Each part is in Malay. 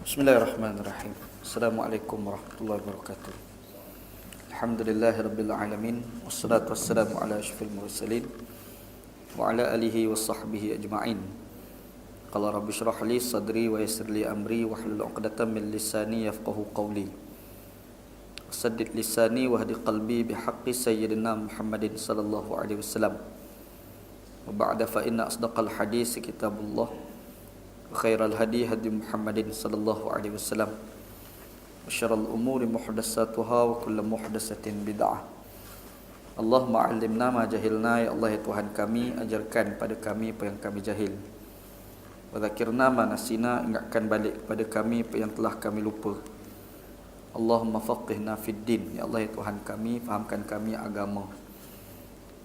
Bismillahirrahmanirrahim. Assalamualaikum warahmatullahi wabarakatuh. Alhamdulillahirabbil alamin, wassalatu wassalamu ala asyrafil mursalin wa ala alihi washabbihi ajma'in. Qala rabbi shrah li sadri wa yassir li amri wahlul 'uqdatam min lisani yafqahu qawli. Saddid lisani wahdi qalbi bihaqqi sayyidina Muhammadin sallallahu alaihi wasallam. Wa ba'da fa inna asdaqal hadis kitabullah wa khairal hadi hadi Muhammadin sallallahu alaihi wasallam. Wa syarrul umuri muhdatsatuha wa kullu muhdatsatin bid'ah. Allahumma 'allimna ma jahilna, ya Allah ya Tuhan kami, ajarkan pada kami apa yang kami jahil. Wa dzakirna ma nasina, ingatkan balik kepada kami apa yang telah kami lupa. Allahumma faqihna fid din, ya Allah ya Tuhan kami, fahamkan kami agama.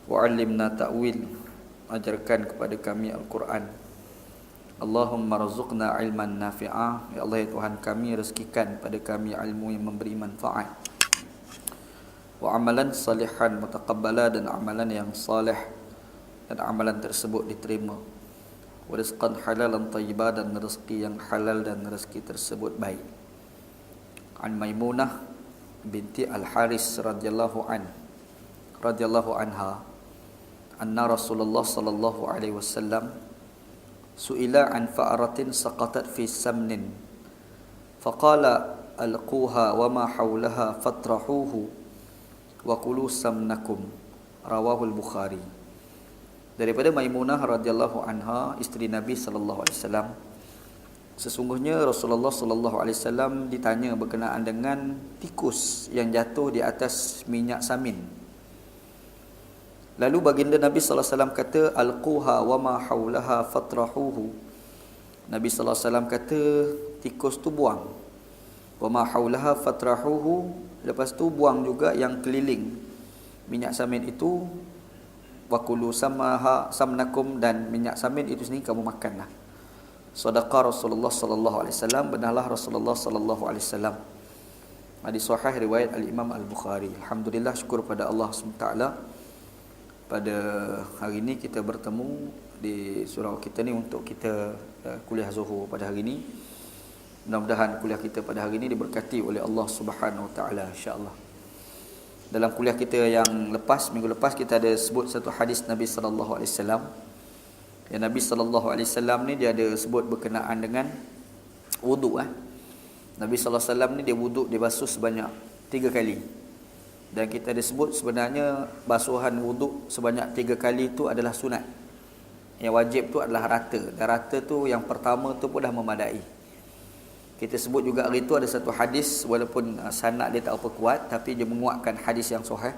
Wa 'allimna ta'wil, ajarkan kepada kami Al-Quran. Allahumma razuqna ilman nafi'ah, ya Allah ya Tuhan kami, rezekikan pada kami ilmu yang memberi manfaat. Wa amalan salihan mutaqabbala, dan amalan yang salih dan amalan tersebut diterima. Wa rizqan halalan thayyibah, dan rezeki yang halal dan rezeki tersebut baik. An Maimunah binti Al-Haris radhiyallahu anha anna Rasulullah sallallahu alaihi wasallam su'ila an fa'aratin saqatat fi samnin faqala alquha wa ma hawlaha fatrahuhu wa kulu samnakum, rawahu al-Bukhari. Daripada Maimunah radhiyallahu anha, isteri Nabi sallallahu alaihi wasallam, sesungguhnya Rasulullah sallallahu alaihi wasallam ditanya berkenaan dengan tikus yang jatuh di atas minyak samin. Lalu baginda Nabi sallallahu alaihi wasallam kata, alquha wa ma haulaha fatrahuhu. Nabi sallallahu alaihi wasallam kata, tikus tu buang. Wa ma haulaha fatrahuhu, lepas tu buang juga yang keliling minyak samin itu. Wa kulu samnakum, dan minyak samin itu sendiri kamu makanlah. Sadaqa Rasulullah sallallahu alaihi wasallam, benarlah Rasulullah sallallahu alaihi wasallam. Hadis sahih riwayat Al-Imam Al-Bukhari. Alhamdulillah, syukur pada Allah SWT. Pada hari ini kita bertemu di surau kita ni untuk kita kuliah Zuhur pada hari ini. Mudah-mudahan kuliah kita pada hari ini diberkati oleh Allah Subhanahu Wa Taala, insya-Allah. Dalam kuliah kita yang lepas, minggu lepas, kita ada sebut satu hadis Nabi sallallahu alaihi wasallam. Yang Nabi sallallahu alaihi wasallam ni dia ada sebut berkenaan dengan wuduk. Nabi sallallahu alaihi wasallam ni dia wuduk, dia basuh sebanyak 3 kali. Dan kita ada sebut sebenarnya basuhan wuduk sebanyak 3 kali itu adalah sunat. Yang wajib tu adalah rata. Dan rata tu yang pertama tu pun dah memadai. Kita sebut juga hari itu ada satu hadis, walaupun sanad dia tak apa kuat, tapi dia menguatkan hadis yang sahih.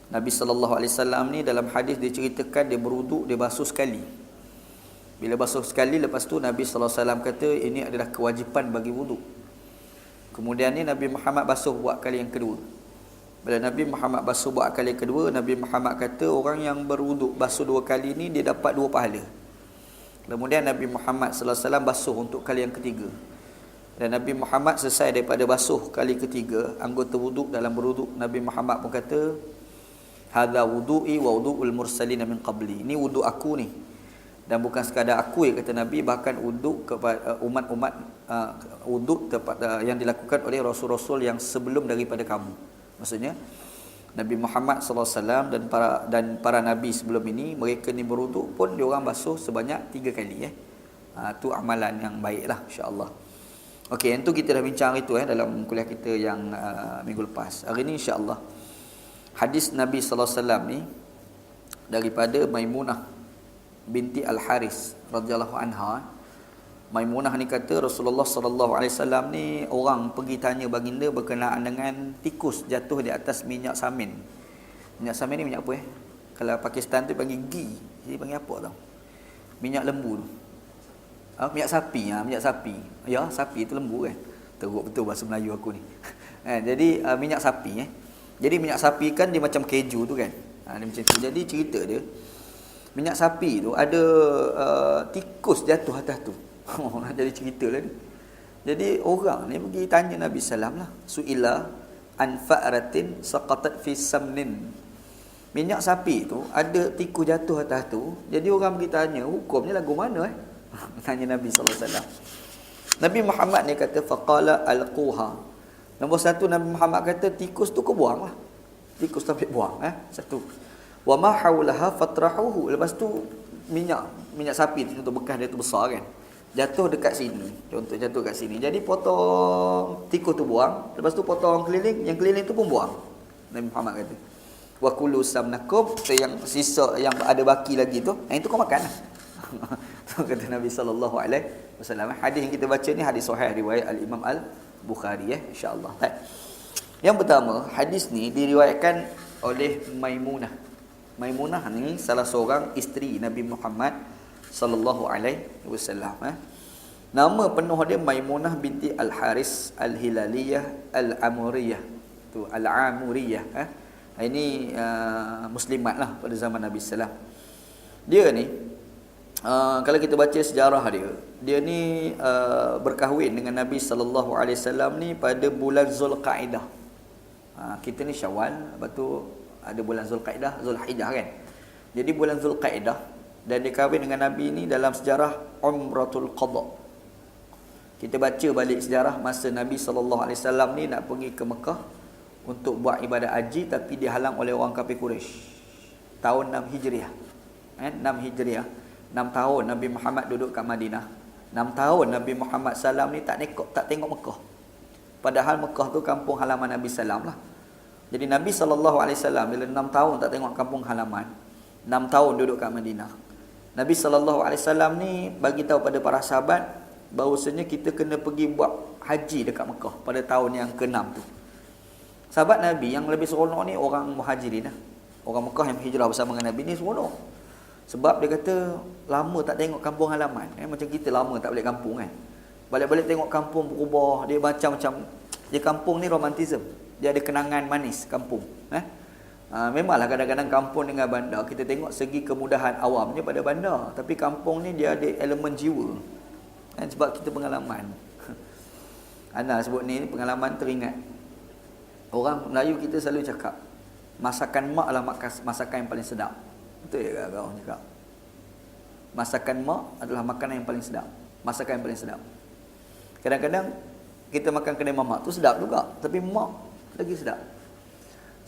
Nabi sallallahu alaihi wasallam ni dalam hadis dia ceritakan dia berwuduk, dia basuh sekali. Bila basuh sekali, lepas tu Nabi sallallahu alaihi wasallam kata ini adalah kewajipan bagi wuduk. Kemudian ni Nabi Muhammad basuh buat kali yang kedua. Bila Nabi Muhammad basuh buat kali kedua, Nabi Muhammad kata orang yang berwuduk basuh 2 kali ni dia dapat 2 pahala. Kemudian Nabi Muhammad sallallahu alaihi wasallam basuh untuk kali yang ketiga. Dan Nabi Muhammad selesai daripada basuh kali ketiga, anggota wuduk dalam berwuduk, Nabi Muhammad pun kata, hadza wudu'i wa wudu'ul mursalin min qabli. Ini wuduk aku ni. Dan bukan sekadar aku, ya kata Nabi, bahkan wuduk kepada umat-umat wuduk yang dilakukan oleh rasul-rasul yang sebelum daripada kamu. Maksudnya Nabi Muhammad sallallahu alaihi wasallam dan para nabi sebelum ini, mereka ni berwuduk pun dia orang basuh sebanyak 3 kali. Tu amalan yang baiklah, insya-Allah. Okey, yang tu kita dah bincang itu dalam kuliah kita yang minggu lepas. Hari ini insya-Allah hadis Nabi sallallahu alaihi wasallam ni daripada Maimunah binti Al-Haris radhiyallahu anha. Maimunah ni kata Rasulullah sallallahu alaihi wasallam ni orang pergi tanya baginda berkenaan dengan tikus jatuh di atas minyak samin. Minyak samin ni minyak apa Kalau Pakistan tu panggil ghee. Jadi panggil apa tau? Minyak lembu tu. Minyak sapi, minyak sapi. Ya, sapi tu lembu kan. Teruk betul bahasa Melayu aku ni. Jadi minyak sapi Jadi minyak sapi kan dia macam keju tu kan. Dia macam tu. Jadi cerita dia, minyak sapi tu ada tikus jatuh atas tu. Jadi cerita lah ni. Jadi orang ni pergi tanya Nabi sallam lah. Su'ila an fa'ratin saqatat fi samnin. Minyak sapi tu ada tikus jatuh atas tu. Jadi orang pergi tanya, hukumnya lagu mana Tanya Nabi sallallahu alaihi wasallam. Nabi Muhammad ni kata faqala alquha. Nombor satu Nabi Muhammad kata tikus tu kau buanglah. Tikus tu ambil buang satu. Wa ma haulaha fatrahuhu. Lepas tu minyak sapi tu contoh bekas dia tu besar kan. Jatuh dekat sini. Contoh jatuh kat sini. Jadi potong tikus tu buang, lepas tu potong keliling, yang keliling tu pun buang. Nabi Muhammad kata. Wa kullu samnakum, yang sisa yang ada baki lagi tu, yang itu kau makan lah. Kata Nabi sallallahu alaihi wasallam. Hadis yang kita baca ni hadis sahih riwayat Al-Imam Al-Bukhari insya-Allah. Yang pertama, hadis ni diriwayatkan oleh Maimunah. Maimunah ni salah seorang isteri Nabi Muhammad sallallahu alaihi wasallam. Nama penuh dia Maimunah binti Al-Haris Al-Hilaliyah Al-Amuriyah. Tu Al-Amuriyah. Ini muslimat lah pada zaman Nabi sallam. Dia ni kalau kita baca sejarah dia ni berkahwin dengan Nabi sallallahu alaihi wasallam ni pada bulan Zulqaidah. Kita ni Syawal, lepas tu ada bulan Zulqaidah, Zulhijjah kan. Jadi bulan Zulqaidah, dan dia kahwin dengan Nabi ni dalam sejarah Umratul Qadha. Kita baca balik sejarah masa Nabi sallallahu alaihi wasallam ni nak pergi ke Mekah untuk buat ibadat haji, tapi dihalang oleh orang kafir Quraisy. Tahun 6 Hijriah. 6 Hijriah. 6 tahun Nabi Muhammad duduk kat Madinah. 6 tahun Nabi Muhammad salam ni tak tengok Mekah. Padahal Mekah tu kampung halaman Nabi salam lah. Jadi Nabi sallallahu alaihi wasallam bila 6 tahun tak tengok kampung halaman, 6 tahun duduk kat Madinah. Nabi sallallahu alaihi wasallam ni bagi tahu pada para sahabat bahawasanya kita kena pergi buat haji dekat Mekah pada tahun yang ke-6 tu. Sahabat Nabi yang lebih seronok ni orang Muhajirin lah. Orang Mekah yang hijrah bersama dengan Nabi ni seronok. Sebab dia kata lama tak tengok kampung halaman. Macam kita lama tak balik kampung kan. Balik-balik tengok kampung berubah. Dia macam-macam. Dia kampung ni romantism. Dia ada kenangan manis kampung. Memanglah kadang-kadang kampung dengan bandar, kita tengok segi kemudahan awamnya pada bandar. Tapi kampung ni dia ada elemen jiwa. Sebab kita pengalaman. Ana sebut ni pengalaman teringat. Orang Melayu kita selalu cakap, masakan mak adalah masakan yang paling sedap. Betul ya kau cakap? Masakan mak adalah makanan yang paling sedap. Masakan yang paling sedap. Kadang-kadang kita makan kedai mamak tu sedap juga, tapi mak lagi sedap.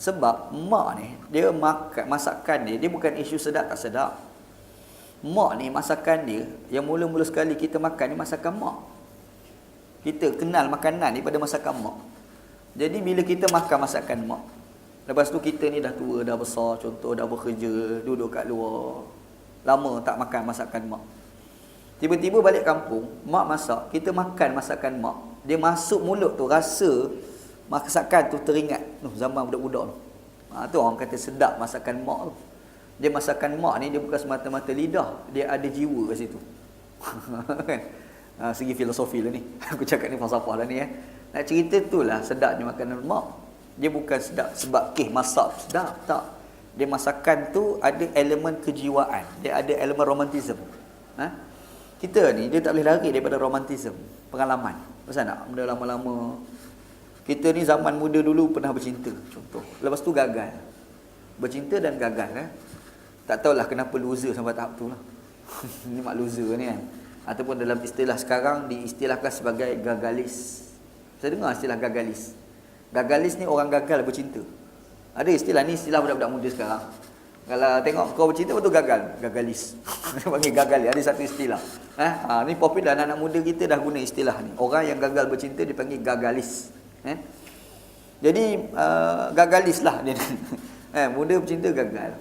Sebab mak ni dia makan masakan dia bukan isu sedap tak sedap. Mak ni masakan dia yang mula-mula sekali kita makan ni masakan mak. Kita kenal makanan ni pada masakan mak. Jadi bila kita makan masakan mak, lepas tu kita ni dah tua, dah besar, contoh dah bekerja, duduk kat luar, lama tak makan masakan mak. Tiba-tiba balik kampung, mak masak, kita makan masakan mak. Dia masuk mulut tu, rasa masakan tu teringat. Zaman budak-budak tu. Tu orang kata sedap masakan mak tu. Dia masakan mak ni, dia bukan semata-mata lidah, dia ada jiwa kat situ. Segi filosofi lah ni. Aku cakap ni falsafah lah ni Nak cerita tu lah sedapnya makanan mak. Dia bukan sedap sebab masak sedap, tak. Dia masakan tu ada elemen kejiwaan, dia ada elemen romantism. Kita ni dia tak boleh lari daripada romantism, pengalaman. Pasal nak benda lama-lama. Kita ni zaman muda dulu pernah bercinta, contoh. Lepas tu gagal. Bercinta dan gagal Tak tahulah kenapa loser sampai tahap tu lah. Ni mak loser ni kan. Ataupun dalam istilah sekarang diistilahkan sebagai gagalis. Saya dengar istilah gagalis. Gagalis ni orang gagal bercinta. Ada istilah ni, istilah budak-budak muda sekarang. Kalau tengok kau bercinta betul gagal, gagalis. Panggil gagalis, ada satu istilah. Ni popular anak-anak muda kita dah guna istilah ni. Orang yang gagal bercinta dipanggil gagalis. Jadi gagalis lah dia. Muda bercinta gagal.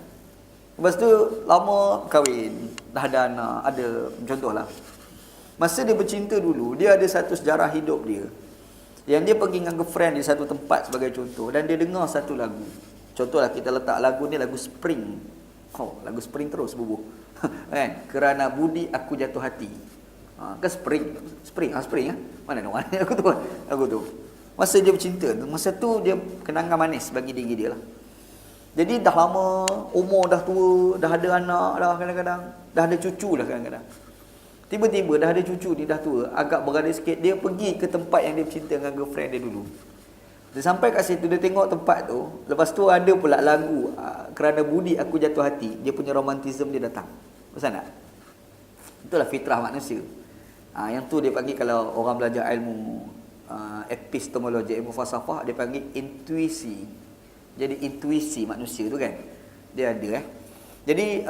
Lepas tu lama kahwin, dah ada anak, ada contohlah. Masa dia bercinta dulu, dia ada satu sejarah hidup dia. Yang dia pergi dengan girlfriend di satu tempat sebagai contoh, dan dia dengar satu lagu. Contohlah kita letak lagu ni lagu Spring. Lagu Spring terus bubuh. Kerana budi aku jatuh hati. Kan Spring Mana nak lagu tu. Masa dia bercinta, masa tu dia kenangan manis bagi diri dia lah. Jadi dah lama, umur dah tua, dah ada anak dah kadang-kadang, dah ada cucu dah kadang-kadang. Tiba-tiba dah ada cucu ni, dah tua, agak berada sikit, dia pergi ke tempat yang dia bercinta dengan girlfriend dia dulu. Dia sampai kat situ, dia tengok tempat tu, lepas tu ada pula lagu Kerana budi aku jatuh hati. Dia punya romantism dia datang. Pasal tak? Itulah fitrah manusia. Yang tu dia panggil, kalau orang belajar ilmu epistemologi, ilmu falsafah, dia panggil intuisi. Jadi intuisi manusia tu kan, dia ada Jadi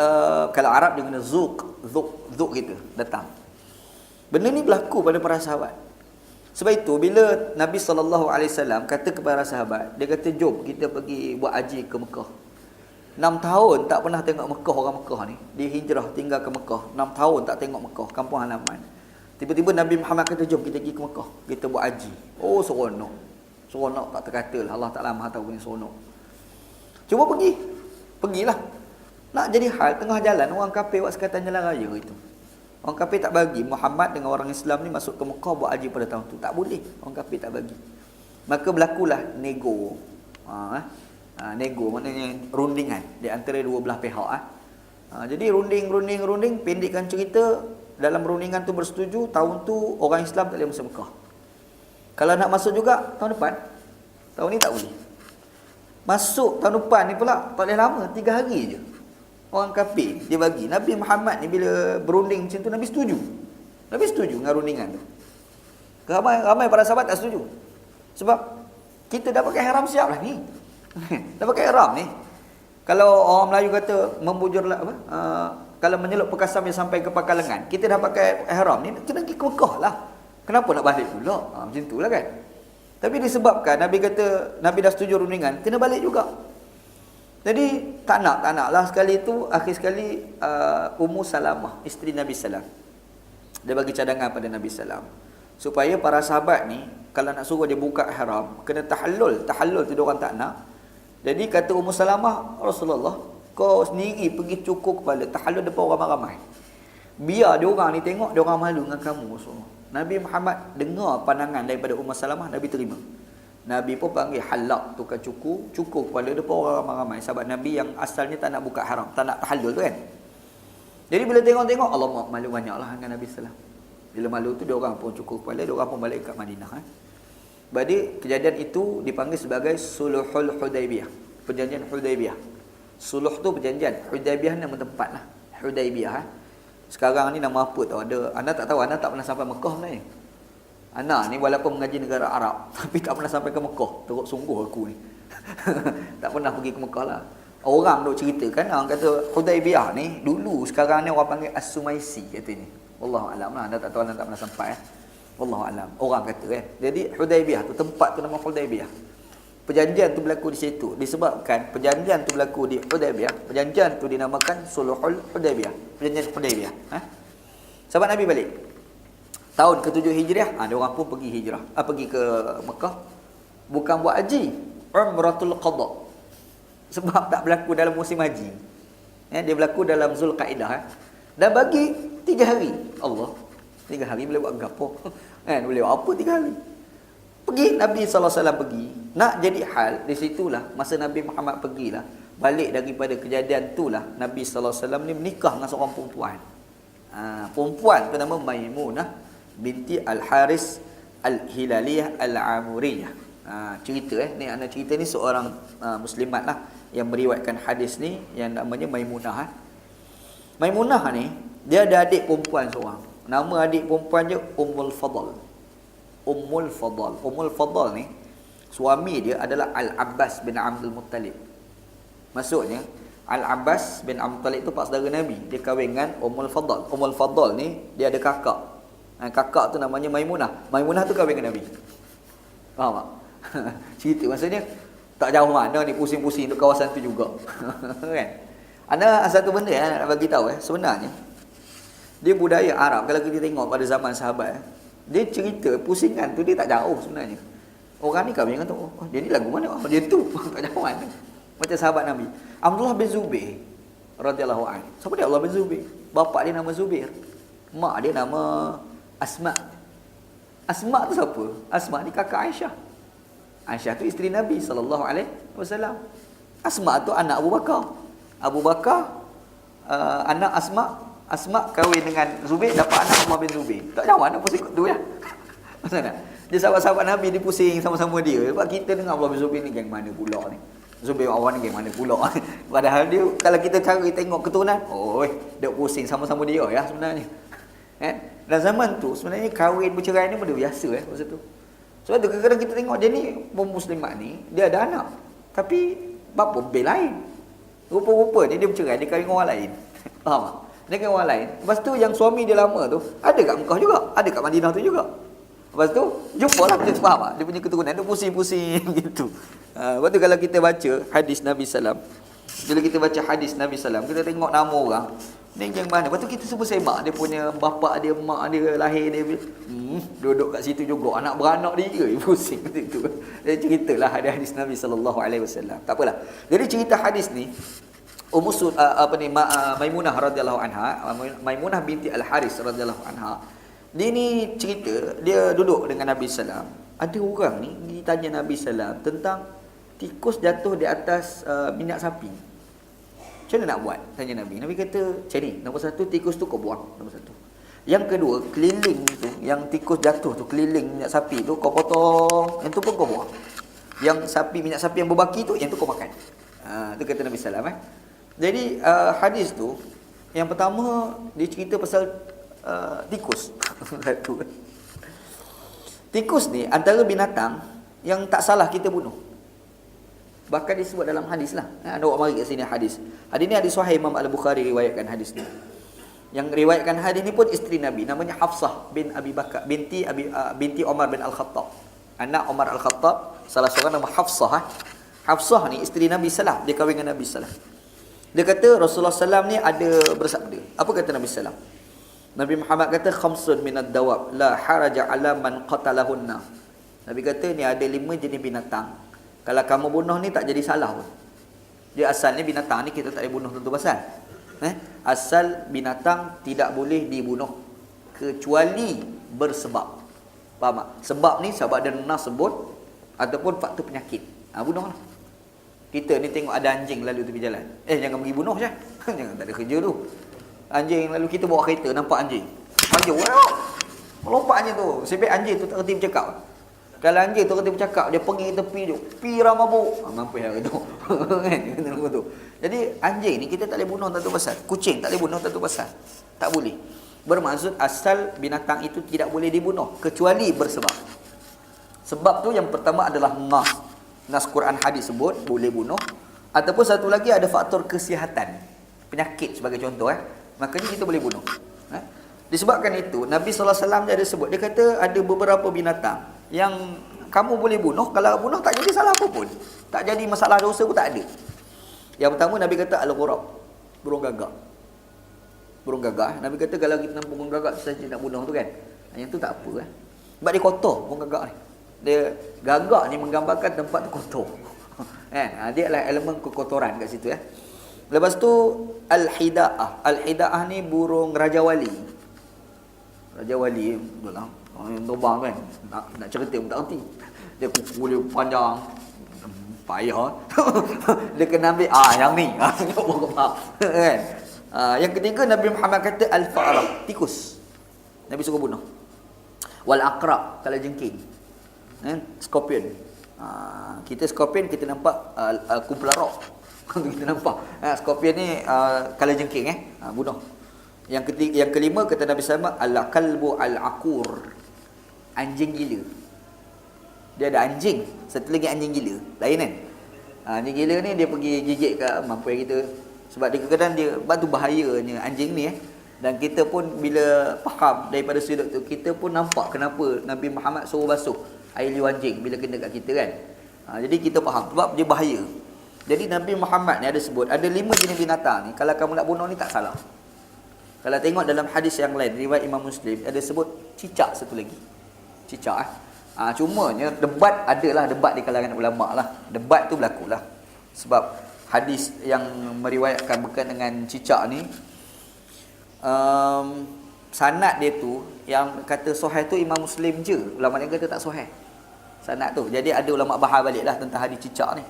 kalau Arab dia guna zuk gitu, datang. Benda ni berlaku pada para sahabat. Sebab itu bila Nabi SAW kata kepada para sahabat, dia kata jom kita pergi buat haji ke Mekah. 6 tahun tak pernah tengok Mekah, orang Mekah ni. Dia hijrah tinggal ke Mekah, 6 tahun tak tengok Mekah, kampung halaman. Tiba-tiba Nabi Muhammad kata jom kita pergi ke Mekah, kita buat haji. Oh, seronok. Seronok tak terkata lah. Allah Ta'ala Maha tahu punya seronok. Cuba pergilah. Nak jadi hal tengah jalan, orang kafir buat sekatan jalan raya itu. Orang kafir tak bagi Muhammad dengan orang Islam ni masuk ke Mekah buat haji pada tahun tu. Tak boleh, orang kafir tak bagi. Maka berlakulah nego. Nego maknanya rundingan di antara dua belah pihak. Jadi runding, pendekkan cerita, dalam rundingan tu bersetuju, tahun tu orang Islam tak boleh masuk Mekah. Kalau nak masuk juga tahun depan, tahun ni tak boleh. Masuk tahun depan ni pula tak boleh lama, 3 hari je. Orang kafir dia bagi. Nabi Muhammad ni bila berunding macam tu, Nabi setuju. Nabi setuju dengan rundingan tu. Ramai para sahabat tak setuju. Sebab kita dah pakai ihram siap lah ni. Dah pakai ihram ni. Kalau orang Melayu kata membujur kalau menyelup perkasam yang sampai ke pangkal lengan, kita dah pakai ihram ni, kena pergi ke Mekah lah. Kenapa nak balik pula? Macam tu lah kan. Tapi disebabkan Nabi kata, Nabi dah setuju rundingan, kena balik juga. Jadi tak nak lah sekali tu. Akhir sekali Ummu Salamah, isteri Nabi Sallam, dia bagi cadangan pada Nabi Sallam supaya para sahabat ni kalau nak suruh dia buka ihram kena tahallul tu dia orang tak nak. Jadi kata Ummu Salamah, Rasulullah, kau sendiri pergi cukur kepala, tahallul depan orang ramai-ramai, biar dia orang ni tengok, dia orang malu dengan kamu, Rasulullah. Nabi Muhammad dengar pandangan daripada Ummu Salamah, Nabi terima. Nabi pun panggil halak, tukar cukur kepala depan orang ramai-ramai. Sahabat Nabi yang asalnya tak nak buka haram, tak nak tahallul tu kan. Jadi bila tengok-tengok, Allah malu banyaklah dengan Nabi sallallahu. Bila malu tu, dia orang pun cukur kepala, dia orang pun balik ke Madinah. Jadi kejadian itu dipanggil sebagai Suluhul Hudaibiyah, perjanjian Hudaibiyah. Suluh tu perjanjian, Hudaibiyah nama tempat lah. Hudaibiyah. Sekarang ni nama apa tau? Anda tak tahu, anda tak pernah sampai Mekah ni. Anak ni walaupun mengaji negara Arab, tapi tak pernah sampai ke Mekah. Teruk sungguh aku ni. Tak pernah pergi ke Mekah lah. Orang duk ceritakan, orang kata Hudaibiyah ni dulu, sekarang ni orang panggil As-Sumaisi katanya. Wallahualam lah, anda tak tahu, anda tak pernah sampai. Wallahualam. Orang kata Jadi Hudaibiyah tu, tempat tu nama Hudaibiyah. Perjanjian tu berlaku di situ. Disebabkan perjanjian tu berlaku di Hudaibiyah, perjanjian tu dinamakan Sulhul Hudaibiyah, perjanjian Hudaibiyah. Sahabat Nabi balik tahun ke-7 Hijriah, dia orang pun pergi hijrah, pergi ke Mekah, bukan buat haji, Umratul Qadha. Sebab tak berlaku dalam musim haji. Dia berlaku dalam Zulqaidah. Dan bagi 3 hari. Allah, 3 hari boleh buat gapo? Boleh buat apa 3 hari? Pergi Nabi SAW pergi, nak jadi hal di situlah masa Nabi Muhammad pergilah. Balik daripada kejadian itulah Nabi SAW ni menikah dengan seorang perempuan. Perempuan tu nama Maimunah binti Al-Haris Al-Hilaliyah Al-Amuriyah. Cerita ni anak cerita ni seorang muslimat lah yang meriwayatkan hadis ni yang namanya Maimunah. Maimunah ni dia ada adik perempuan seorang. Nama adik perempuan dia Ummul Fadl. Ummul Fadl ni suami dia adalah Al-Abbas bin Abdul Muttalib. Maksudnya Al-Abbas bin Abdul Muttalib tu pak saudara Nabi. Dia kahwin dengan Ummul Fadl. Ummul Fadl ni dia ada kakak. Kakak tu namanya Maimunah. Maimunah tu kahwin dengan Nabi. Faham tak? Cerita maksudnya tak jauh mana ni, pusing-pusing untuk kawasan tu juga. Kan? Ada satu benda nak bagi tahu sebenarnya dia budaya Arab. Kalau kita tengok pada zaman sahabat, dia cerita pusingan tu dia tak jauh sebenarnya. Orang ni kahwin dengan tu, dia ni lagu mana? Dia tu tak jauh mana. Macam sahabat Nabi Abdullah bin Zubair radhiyallahu anhu. Siapa dia Abdullah bin Zubair? Bapa dia nama Zubair, mak dia nama Asma. Asma tu siapa? Asma ni kakak Aisyah. Aisyah tu isteri Nabi SAW. Asma tu anak Abu Bakar. Abu Bakar anak Asma. Asma kahwin dengan Zubair, dapat anak Umar bin Zubair. Tak jauh mana pun ikut tu ya. Maksud tak? Dia sahabat-sahabat Nabi dia pusing sama-sama dia. Sebab kita dengar Abdullah bin Zubair ni geng mana pula ni. Zubair awal ni geng mana pula. Padahal dia kalau kita cari tengok keturunan, dia pusing sama-sama dia ya sebenarnya. Dan zaman tu sebenarnya kahwin bercerai ni benda biasa masa tu. Sebab tu kadang-kadang kita tengok dia ni muslimat ni, dia ada anak. Tapi bapa bel lain. Rupa-rupa dia bercerai, dia kahwin dengan orang lain. Faham tak? Dia kahwin orang lain. Lepas tu yang suami dia lama tu ada kat Mekah juga, ada kat Madinah tu juga. Lepas tu jumpalah dia, faham tak? Dia punya keturunan dia pusing-pusing gitu. Lepas tu kalau kita baca hadis Nabi sallam, bila kita baca hadis Nabi sallam, kita tengok nama orang ni yang mana. Lepas tu kita semua semak dia punya bapa dia, mak dia, lahir dia. Duduk kat situ juga anak beranak dia pusing gitu. Dia ceritalah hadis Nabi sallallahu alaihi wasallam. Tak apalah. Jadi cerita hadis ni Maimunah radhiyallahu anha, Maimunah binti Al-Haris radhiyallahu anha. Dia ni cerita dia duduk dengan Nabi sallam. Ada orang ni ditanya Nabi sallam tentang tikus jatuh di atas minyak sapi. Macam mana nak buat? Tanya Nabi. Nabi kata, macam ni. Nombor satu, tikus tu kau buang. Nombor satu. Yang kedua, keliling tu, yang tikus jatuh tu, keliling minyak sapi tu, kau potong. Yang tu pun kau buang. Yang minyak sapi yang berbaki tu, yang tu kau makan. Tu kata Nabi sallam. Jadi, hadis tu, yang pertama, dia cerita pasal tikus. Tikus ni, antara binatang yang tak salah kita bunuh. Bahkan disebut dalam hadis lah. Ada orang mari kat sini hadis. Hadis ni hadis sahih, Imam Al-Bukhari riwayatkan hadis ni. Yang riwayatkan hadis ni pun isteri Nabi, namanya Hafsah bin Abi Bakar binti Umar bin Al-Khattab. Anak Umar Al-Khattab, salah seorang nama Hafsah. Hafsah ni isteri Nabi sallallahu, dia kahwin dengan Nabi sallallahu. Dia kata Rasulullah sallallahu ni ada bersabda. Apa kata Nabi sallallahu? Nabi Muhammad kata khamsun minad dawab la haraja ala man qatalahunna. Nabi kata ni ada 5 jenis binatang. Kalau kamu bunuh ni tak jadi salah pun. Dia asalnya binatang ni kita tak boleh bunuh tentu pasal. Asal binatang tidak boleh dibunuh kecuali bersebab. Faham tak? Sebab ni sebab ada nas sebut ataupun faktor penyakit. Bunuhlah. Kita ni tengok ada anjing lalu tepi jalan. Jangan pergi bunuh je. Jangan, tak ada kerja tu. Anjing lalu kita bawa kereta nampak anjing. Maju. Melompatnya tu. Sebab anjing tu tak kerti bercakap. Kalau anjing tu kata bercakap, dia pergi tepi tu, pi ramabuk. Mampu yang itu. Kan? Jadi anjing ni kita tak boleh bunuh tentu pasal. Kucing tak boleh bunuh tentu pasal. Tak boleh. Bermaksud asal binatang itu tidak boleh dibunuh kecuali bersebab. Sebab tu yang pertama adalah nas. Nas Quran hadis sebut boleh bunuh. Ataupun satu lagi ada faktor kesihatan. Penyakit sebagai contoh. Makanya kita boleh bunuh. Disebabkan itu Nabi SAW dia ada sebut. Dia kata ada beberapa binatang yang kamu boleh bunuh, kalau bunuh tak jadi salah apa pun. Tak jadi masalah dosa pun tak ada. Yang pertama Nabi kata al-ghurab, burung gagak. Burung gagak. Nabi kata kalau kita nampak burung gagak saja nak bunuh tu kan. Yang tu tak apa Sebab dia kotor burung gagak ni. Dia gagak ni menggambarkan tempat tu kotor. Kan? Dia adalah elemen kekotoran kat situ Lepas tu al-hidaah. Al-hidaah ni burung raja wali. Raja wali betul lah. Yang terbang kan, nak cerita pun tak erti. Dia kuku dia panjang, payah. Dia kena ambil yang ni. Kan? Yang ketiga Nabi Muhammad kata al-fa'raq, tikus. Nabi suruh bunuh. Wal aqrab, kalau jengking. Scorpion. Kita scorpion kita nampak kumpulan rock. Kita nampak. Scorpion ni kalau jengking bunuh. Yang kelima kata Nabi sallallahu alaihi wasallam al-kalbu al-aqur. Anjing gila. Dia ada anjing, satu lagi anjing gila. Lain kan? Anjing gila ni dia pergi gigit kat mampu kita. Sebab dia kadang-kadang dia batu bahayanya anjing ni Dan kita pun bila faham daripada sudut tu, kita pun nampak kenapa Nabi Muhammad suruh basuh air liu anjing bila kena kat kita kan. Jadi kita faham sebab dia bahaya. Jadi Nabi Muhammad ni ada sebut ada 5 jenis binatang ni, kalau kamu nak bunuh ni tak salah. Kalau tengok dalam hadis yang lain riwayat Imam Muslim ada sebut cicak satu lagi. Cicak cumanya debat debat di kalangan ulama lah. Debat tu berlaku lah. Sebab hadis yang meriwayatkan berkaitan dengan cicak ni sanad dia tu yang kata sahih tu Imam Muslim je. Ulama yang kata tak sahih sanad tu. Jadi ada ulama bahas baliklah tentang hadis cicak ni.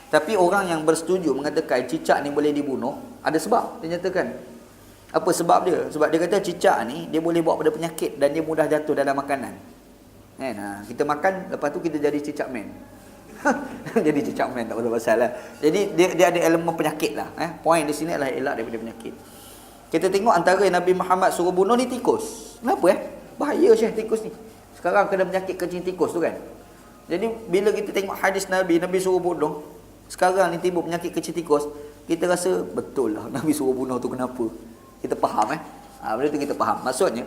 Tapi orang yang bersetuju mengatakan cicak ni boleh dibunuh, ada sebab dia nyatakan. Apa sebab dia? Sebab dia kata cicak ni dia boleh bawa pada penyakit dan dia mudah jatuh dalam makanan. Kan? Kita makan lepas tu kita jadi cicak man. Jadi cicak man tak pasal lah. Jadi dia ada elemen penyakit lah. Point di sini adalah elak daripada penyakit. Kita tengok antara Nabi Muhammad suruh bunuh ni tikus. Kenapa bahaya Syekh tikus ni? Sekarang kena penyakit kencing tikus tu kan. Jadi bila kita tengok hadis Nabi suruh bunuh, sekarang ni timbul penyakit kencing tikus, kita rasa betul lah Nabi suruh bunuh tu kenapa? Kita faham benda tu kita faham. Maksudnya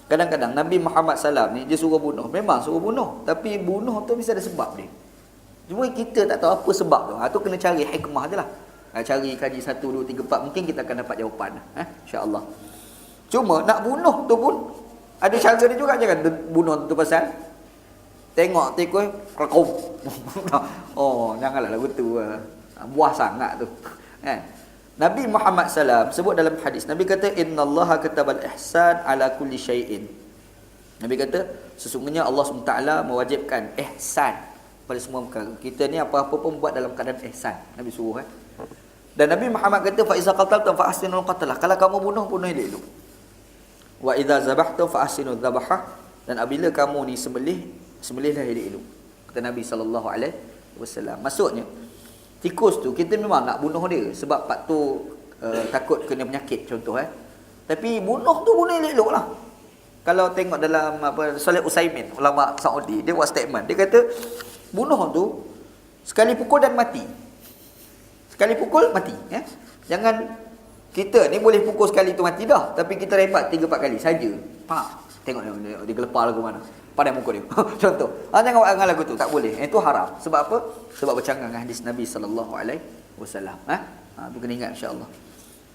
kadang-kadang Nabi Muhammad SAW ni dia suruh bunuh, memang suruh bunuh, tapi bunuh tu mesti ada sebab dia. Cuma kita tak tahu apa sebab tu. Tu kena cari hikmah je lah. Cari kaji 1, 2, 3, 4, mungkin kita akan dapat jawapan. InsyaAllah. Cuma nak bunuh tu pun ada cara dia juga. Jangan bunuh tu pasal tengok tikus kelakau. Janganlah lagu tu. Buah sangat tu. Nabi Muhammad SAW sebut dalam hadis, Nabi kata innallaha katabal ihsan ala kulli syai'in. Nabi kata sesungguhnya Allah SWT mewajibkan ihsan pada semua perkara. Kita ni apa-apa pun buat dalam keadaan ihsan. Nabi suruh Dan Nabi Muhammad kata fa iza qataltum fa ahsinul qatlah. Kalau kamu bunuh elok-elok. Wa idza zabahtum fa ahsinul dhabha. Dan apabila kamu ni sembelihlah elok-elok. Kata Nabi sallallahu alaihi wasallam. Maksudnya tikus tu kita memang nak bunuh dia sebab pak tu takut kena penyakit contoh Tapi bunuh elok-elok lah. Kalau tengok dalam Saleh Utsaimin, ulama Saudi, dia buat statement. Dia kata bunuh tu sekali pukul dan mati. Sekali pukul mati. Jangan kita ni boleh pukul sekali tu mati dah, tapi kita repat 3-4 kali saja. Tengok dia gelepar lagu mana. Pandai muka dia. Contoh. Jangan buat lagu tu, tak boleh. Itu haram. Sebab apa? Sebab bercanggah dengan hadis Nabi sallallahu alaihi wasallam. Tu kena ingat insya-Allah.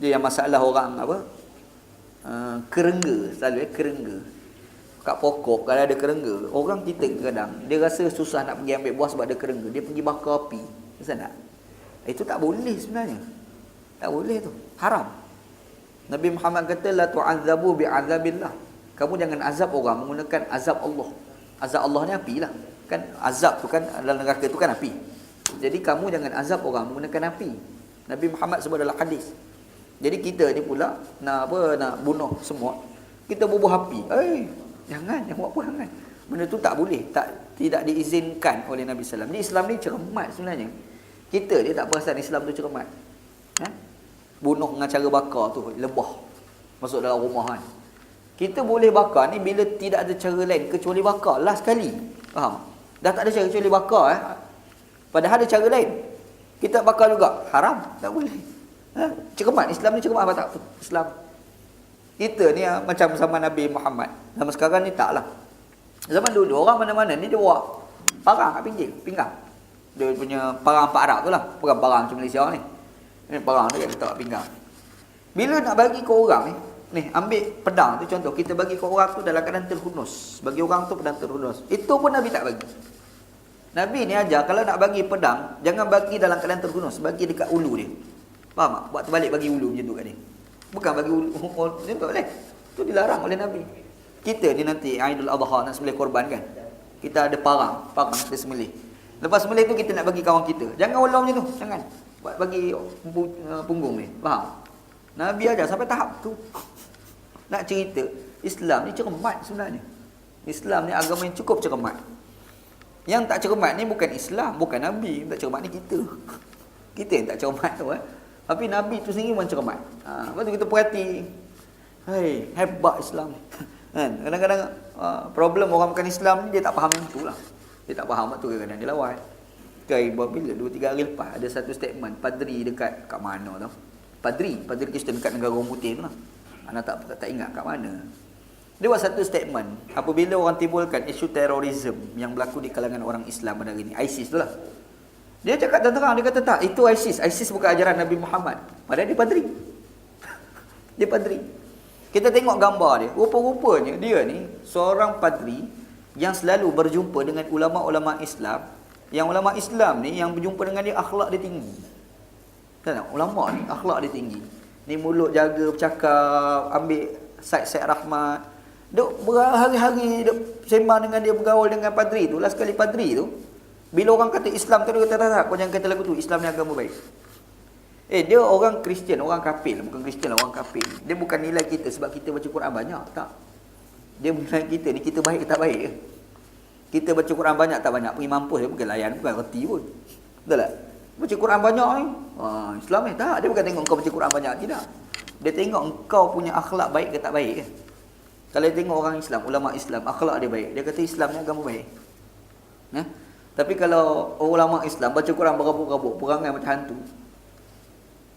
Dia yang masalah orang kerengga, selalu kerengga. Kat pokok kalau ada kerengga, orang kita kadang dia rasa susah nak pergi ambil buah sebab ada kerengga. Dia pergi bakar api. Betul tak? Itu tak boleh sebenarnya. Tak boleh tu. Haram. Nabi Muhammad kata la tu'adzabu bi'adzabillah. Kamu jangan azab orang menggunakan azab Allah. Azab Allah ni api lah. Kan azab tu kan dalam neraka tu kan api. Jadi kamu jangan azab orang menggunakan api. Nabi Muhammad sebut dalam hadis. Jadi kita ni pula nak bunuh semua. Kita bubuh api. Jangan buat apa jangan. Benda tu tak boleh, tidak diizinkan oleh Nabi sallallahu alaihi wasallam. Islam ni cermat sebenarnya. Kita dia tak perasan Islam tu cermat. Bunuh dengan cara bakar tu lebah masuk dalam rumah kan. Kita boleh bakar ni bila tidak ada cara lain kecuali bakar last sekali. Faham? Dah tak ada cara kecuali bakar Padahal ada cara lain. Kita bakar juga. Haram, tak boleh. Cermat. Islam ni cermat apa tak? Islam. Kita ni macam zaman Nabi Muhammad. Zaman sekarang ni taklah. Zaman dulu orang mana-mana ni dia bawa parang kat pinggang. Dia punya parang Pak Arab tu lah. Bukan parang macam Malaysia ni. Ini parang dia letak kat pinggang. Bila nak bagi ke orang ni, ambil pedang tu contoh, kita bagi ke orang tu dalam keadaan terhunus. Bagi orang tu pedang terhunus. Itu pun Nabi tak bagi. Nabi ni ajar kalau nak bagi pedang, jangan bagi dalam keadaan terhunus, bagi dekat ulu dia. Faham tak? Buat terbalik bagi ulu macam tu kat dia. Bukan bagi ulu macam tu boleh. Itu dilarang oleh Nabi. Kita ni nanti Aidul Adha nak sembelih korban kan. Kita ada parang kita sembelih. Lepas sembelih tu kita nak bagi kawan kita. Jangan ulang macam tu, jangan. Buat bagi punggung ni. Faham? Nabi ajar sampai tahap tu. Nak cerita, Islam ni cermat sebenarnya. Islam ni agama yang cukup cermat. Yang tak cermat ni bukan Islam, bukan Nabi. Yang tak cermat ni kita. Kita yang tak cermat tu Tapi Nabi tu sendiri pun cermat. Lepas tu kita perhati. Hebat Islam. Kadang-kadang problem orang bukan Islam ni dia tak faham yang tu lah. Dia tak faham tu kadang-kadang dia lawan. Bila 2-3 hari lepas ada satu statement padri dekat kat mana tu. Padri Kristen dekat negara orang putih tu lah. Anak tak ingat kat mana. Dia buat satu statement apabila orang timbulkan isu terorisme yang berlaku di kalangan orang Islam pada hari ini, ISIS tu lah. Dia cakap terang, dia kata tak, itu ISIS bukan ajaran Nabi Muhammad. Padahal dia padri. Dia padri. Kita tengok gambar dia, rupa-rupanya dia ni seorang padri yang selalu berjumpa dengan ulama-ulama Islam. Yang ulama Islam ni yang berjumpa dengan dia akhlak dia tinggi. Tak, ulama ni akhlak dia tinggi. Ni mulut jaga bercakap, ambil said-said rahmat. Duk berhari-hari duk sembang dengan dia, bergaul dengan padri tu. Last kali padri tu, bila orang kata Islam tu, dia kata tak, kau jangan kata lagu tu, Islam ni agama baik. Dia orang Kristian, orang kafir. Bukan Kristian lah, orang kafir. Dia bukan nilai kita sebab kita baca Quran banyak, tak. Dia menilai kita ni, kita baik ke tak baik ke. Kita baca Quran banyak tak banyak, pergi mampus dia bukan layan, bukan reti pun. Betul tak? Baca Quran banyak ni, Islam ni tak. Dia bukan tengok kau baca Quran banyak, tidak. Dia tengok kau punya akhlak baik ke tak baik ke. Kalau dia tengok orang Islam, ulama Islam, akhlak dia baik, dia kata Islam ni agama baik. Tapi kalau ulama Islam baca Quran berabuk-rabuk, perangai macam hantu.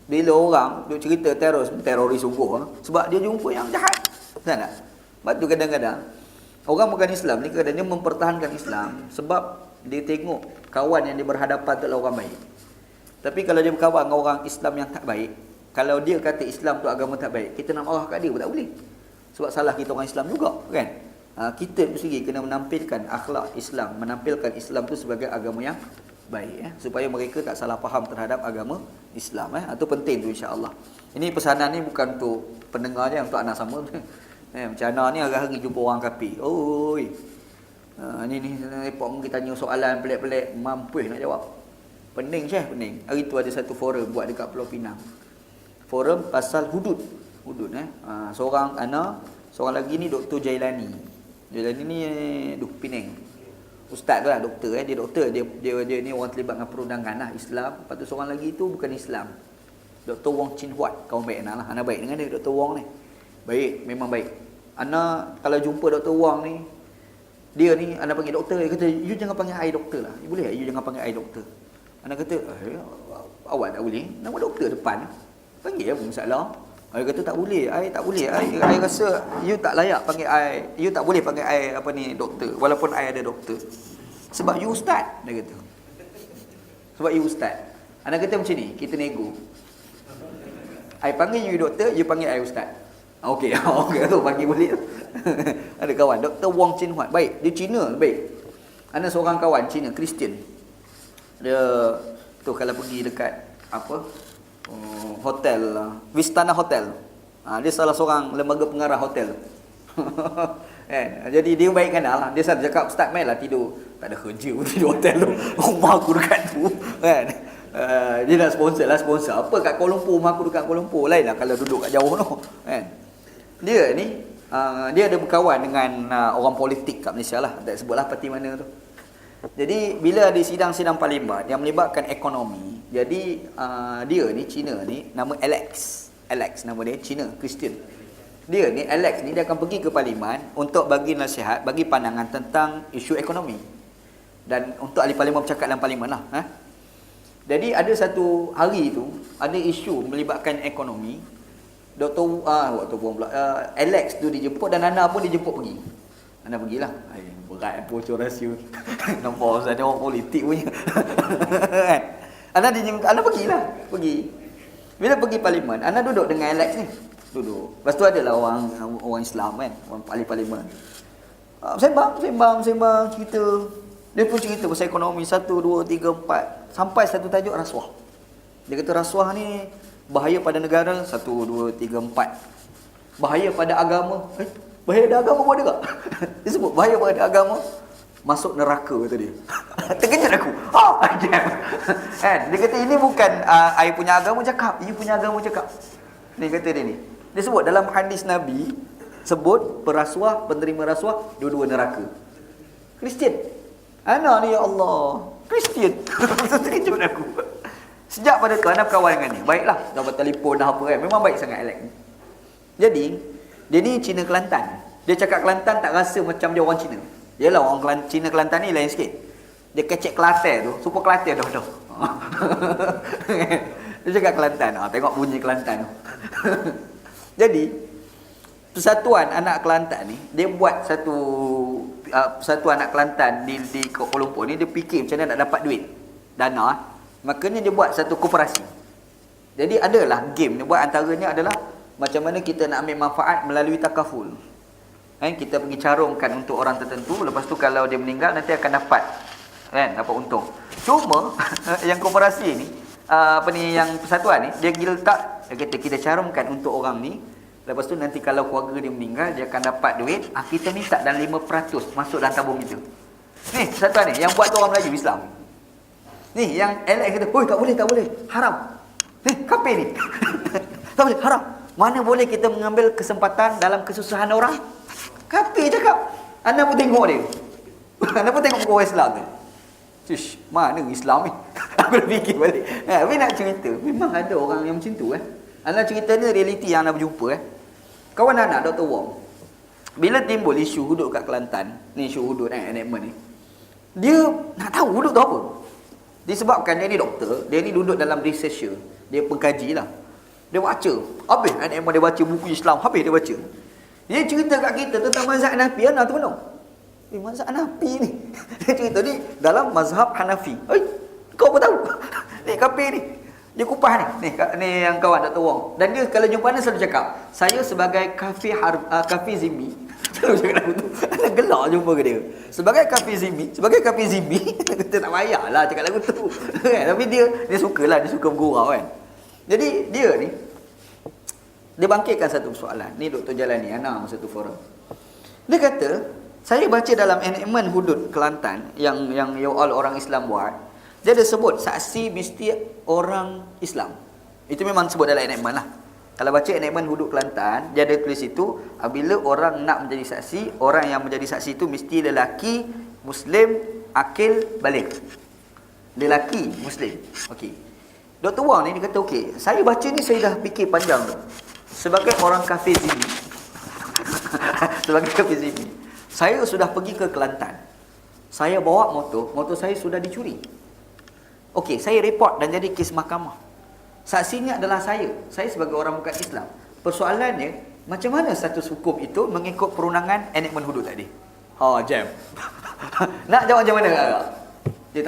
Bila orang duk cerita teroris sungguh, sebab dia jumpa yang jahat. Betul tak? Sebab tu kadang-kadang orang bukan Islam ni kadang dia mempertahankan Islam sebab dia tengok kawan yang dia berhadapan tu adalah orang baik. Tapi kalau dia berkawan dengan orang Islam yang tak baik, kalau dia kata Islam tu agama tak baik, kita nak marah kat dia pun tak boleh. Sebab salah kita orang Islam juga, kan? Kita tu sendiri kena menampilkan akhlak Islam, menampilkan Islam tu sebagai agama yang baik, supaya mereka tak salah faham terhadap agama Islam. Itu penting tu, insya-Allah. Ini pesanan ni bukan untuk pendengar je, untuk anak sama. Macam Ana ni hari-hari jumpa orang kafir. Oi. Ni repot kita tanya soalan pelik-pelik, mampus nak jawab. Pening Syekh, pening. Hari tu ada satu forum buat dekat Pulau Pinang. Forum pasal hudud. Seorang Ana, seorang lagi ni Dr. Jailani. Jailani ni Penang. Ustaz tu lah, doktor. Dia doktor, dia ni orang terlibat dengan perundangan lah Islam. Lepas tu seorang lagi tu bukan Islam. Dr. Wong Chin Huat, kawan baik Ana lah. Ana baik dengan dia, Dr. Wong ni. Baik, memang baik. Ana kalau jumpa Dr. Wong ni, dia ni Ana panggil doktor, dia kata, "You jangan panggil I doktor lah." You boleh tak? You jangan panggil I doktor. Ana kata, "Awak tak boleh. Nama doktor depan. Panggil apa masalah?" Dia kata, "Tak boleh. I tak boleh. I rasa you tak layak panggil I. You tak boleh panggil I apa ni doktor walaupun I ada doktor. Sebab you ustaz." Dia kata. Sebab you ustaz. Ana kata macam ni, kita nego. I panggil you doktor, you panggil I ustaz. Okey, okey tu panggil boleh. Ada kawan Dr. Wong Chin Huat, baik. Dia Cina, baik. Ana seorang kawan Cina, Kristian. Dia tu kalau pergi dekat hotel Vistana Hotel. Dia salah seorang lembaga pengarah hotel. Jadi dia baikkan lah. Dia selalu cakap, "Ustaz, mainlah tidur." Tak ada kerja pun tidur hotel tu. Rumah aku dekat tu. Dia nak sponsor. Apa kat Kuala Lumpur, rumah aku dekat Kuala Lumpur. Lain lah kalau duduk kat jauh tu. Dia ni, dia ada berkawan dengan orang politik kat Malaysia lah. Tak sebutlah parti mana tu. Jadi bila ada sidang-sidang parlimen yang melibatkan ekonomi, jadi dia ni Cina ni nama Alex nama dia, Cina, Kristian. Dia ni Alex ni dia akan pergi ke parlimen untuk bagi nasihat, bagi pandangan tentang isu ekonomi. Dan untuk ahli parlimen bercakap dalam parlimen lah. Jadi ada satu hari tu ada isu melibatkan ekonomi. Alex tu dijemput dan Ana pun dijemput pergi. Ana pergilah. Berat bocor rahsia. Nampak Ustaz orang politik punya. Ana pergilah. Bila pergi parlimen, Ana duduk dengan Alex ni. Duduk. Lepas tu adalah orang Islam kan, orang ahli parlimen. Sembang cerita. Dia pun cerita pasal ekonomi 1 2 3 4 sampai satu tajuk rasuah. Dia kata rasuah ni bahaya pada negara 1 2 3 4. Bahaya pada agama. Bahaya pada agama pun ada tak? Dia sebut bahaya pada agama, masuk neraka kata dia. Terkejut aku. Dia kata ini bukan I punya agama cakap, you punya agama cakap. Ni kata dia ni. Dia sebut dalam hadis Nabi sebut perasuah, penerima rasuah dua-dua neraka. Kristian. Ana ni ya Allah, Kristian. Terkejut aku. Sejak pada tu Ana berkawan dengan dia. Baiklah, dapat telefon dah apa kan. Memang baik sangat Alex. Jadi dia ni Cina Kelantan. Dia cakap Kelantan tak rasa macam dia orang Cina. Yalah orang Cina Kelantan ni lain sikit. Dia kecek Kelantan tu, super Kelantan dah. Dia cakap Kelantan. Tengok bunyi Kelantan tu. Jadi Persatuan Anak Kelantan ni, dia buat satu anak Kelantan di Kuala Lumpur ni, dia fikir macam mana nak dapat duit, dana. Makanya dia buat satu koperasi. Jadi adalah game dia buat, antaranya adalah macam mana kita nak ambil manfaat melalui takaful. Kita pergi carungkan untuk orang tertentu, lepas tu kalau dia meninggal nanti akan dapat dapat untung. Cuma yang koperasi ni yang persatuan ni dia letak, dia kata kita carungkan untuk orang ni, lepas tu nanti kalau keluarga dia meninggal dia akan dapat duit, kita minta dan 5% masuk dalam tabung kita. Ni persatuan ni yang buat tu orang Melayu Islam. Ni yang Alex kata, "Oi tak boleh, haram." Ni kafir ni. Tak boleh, haram. Mana boleh kita mengambil kesempatan dalam kesusahan orang? Kafir cakap. Anda pun tengok dia. Anda pun tengok orang Islam tu. Cish, mana Islam ni? Aku dah fikir balik. Tapi nak cerita, memang ada orang yang macam tu. Anda cerita ni realiti yang anda berjumpa. Kawan anak Dr. Wong. Bila timbul isu hudud kat Kelantan, ni isu hudud enactment ni, dia nak tahu hudud tu apa. Disebabkan dia ni doktor, dia ni duduk dalam researcher, dia pengkaji lah. Dia baca, habis enactment dia baca buku Islam, habis dia baca. Dia cerita kat kita tentang mazhab Hanafi, ana tu mana? Mazhab Hanafi ni. Dia cerita ni dalam mazhab Hanafi. Kau apa tahu? Ni kafir ni. Dia kupas ni. Ni yang kawan Dr. Wong. Dan dia kalau jumpa dia selalu cakap, saya sebagai kafir zimmi. Selalu cakap lagu tu. Ada gelak jumpa ke dia. Sebagai kafir zimmi, kita tak payahlah cakap lagu tu. Tapi dia sukalah, dia suka bergurau kan. Jadi dia ni, dia bangkitkan satu soalan. Ni Dr. Jalani, Ana satu forum. Dia kata, saya baca dalam enactment hudud Kelantan yang all orang Islam buat, dia ada sebut saksi mesti orang Islam. Itu memang sebut dalam enactment lah. Kalau baca enactment hudud Kelantan, dia ada tulis itu, apabila orang nak menjadi saksi, orang yang menjadi saksi itu mesti lelaki, Muslim, akil, balik. Lelaki, Muslim. Okey. Dr. Wang ni dia kata, okey, saya baca ni saya dah fikir panjang tu. Sebagai orang kafir zimmi, sebagai kafir zimmi, saya sudah pergi ke Kelantan. Saya bawa motor saya sudah dicuri. Okey, saya report dan jadi kes mahkamah. Saksinya adalah saya sebagai orang bukan Islam. Persoalannya, macam mana status hukum itu mengikut perundangan enactment hudud tadi? Jam. Nak jawab macam mana kakak? Dia